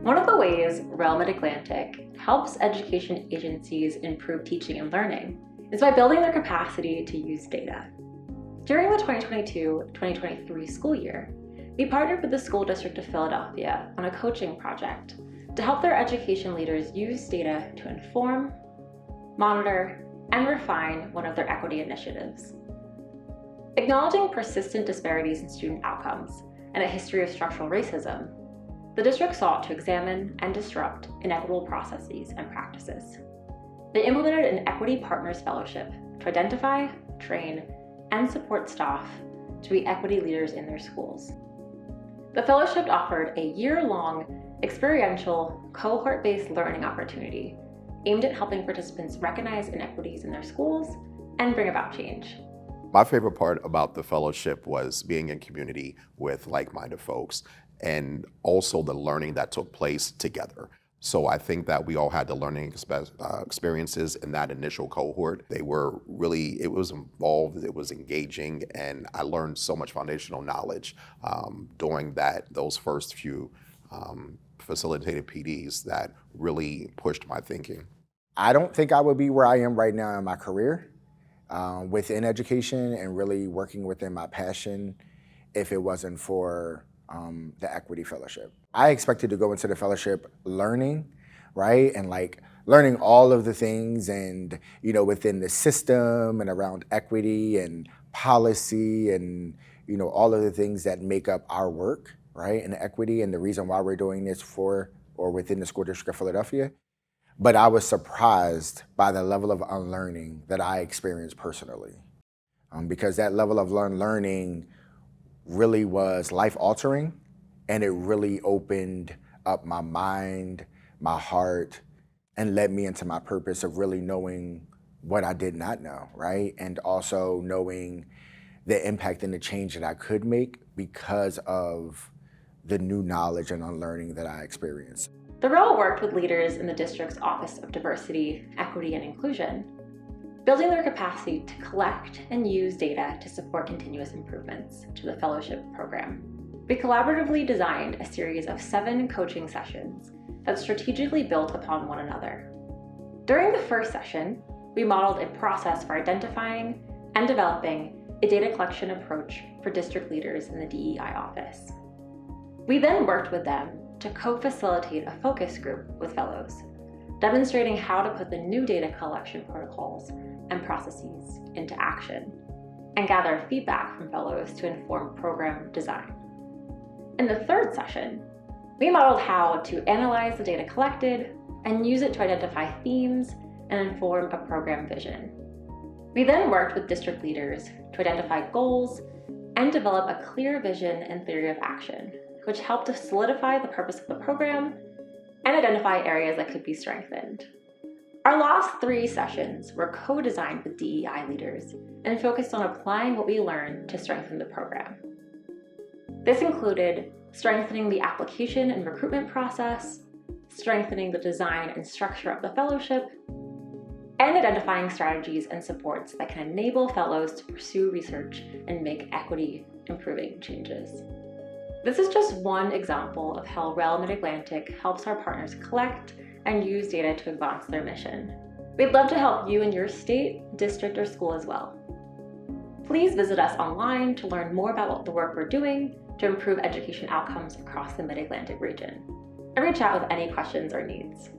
One of the ways REL Mid-Atlantic helps education agencies improve teaching and learning is by building their capacity to use data. During the 2022-2023 school year, we partnered with the School District of Philadelphia on a coaching project to help their education leaders use data to inform, monitor, and refine one of their equity initiatives. Acknowledging persistent disparities in student outcomes and a history of structural racism, the district sought to examine and disrupt inequitable processes and practices. They implemented an Equity Partners Fellowship to identify, train, and support staff to be equity leaders in their schools. The fellowship offered a year-long, experiential, cohort-based learning opportunity aimed at helping participants recognize inequities in their schools and bring about change. My favorite part about the fellowship was being in community with like-minded folks and also the learning that took place together. So I think that we all had the learning experiences in that initial cohort. They were really, it was involved, it was engaging, and I learned so much foundational knowledge during those first few facilitated PDs that really pushed my thinking. I don't think I would be where I am right now in my career within education and really working within my passion if it wasn't for the Equity Fellowship. I expected to go into the fellowship learning, right? And like learning all of the things and, you know, within the system and around equity and policy and, you know, all of the things that make up our work, right? And equity and the reason why we're doing this for or within the School District of Philadelphia. But I was surprised by the level of unlearning that I experienced personally. Because that level of learning really was life-altering, and it really opened up my mind, my heart, and led me into my purpose of really knowing what I did not know, right? And also knowing the impact and the change that I could make because of the new knowledge and unlearning that I experienced. The REL worked with leaders in the district's Office of Diversity, Equity, and Inclusion, building their capacity to collect and use data to support continuous improvements to the fellowship program. We collaboratively designed a series of 7 coaching sessions that strategically built upon one another. During the first session, we modeled a process for identifying and developing a data collection approach for district leaders in the DEI office. We then worked with them to co-facilitate a focus group with fellows, demonstrating how to put the new data collection protocols and processes into action, and gather feedback from fellows to inform program design. In the third session, we modeled how to analyze the data collected and use it to identify themes and inform a program vision. We then worked with district leaders to identify goals and develop a clear vision and theory of action, which helped to solidify the purpose of the program and identify areas that could be strengthened. Our last 3 sessions were co-designed with DEI leaders and focused on applying what we learned to strengthen the program. This included strengthening the application and recruitment process, strengthening the design and structure of the fellowship, and identifying strategies and supports that can enable fellows to pursue research and make equity-improving changes. This is just one example of how REL Mid-Atlantic helps our partners collect and use data to advance their mission. We'd love to help you in your state, district, or school as well. Please visit us online to learn more about the work we're doing to improve education outcomes across the Mid-Atlantic region, and reach out with any questions or needs.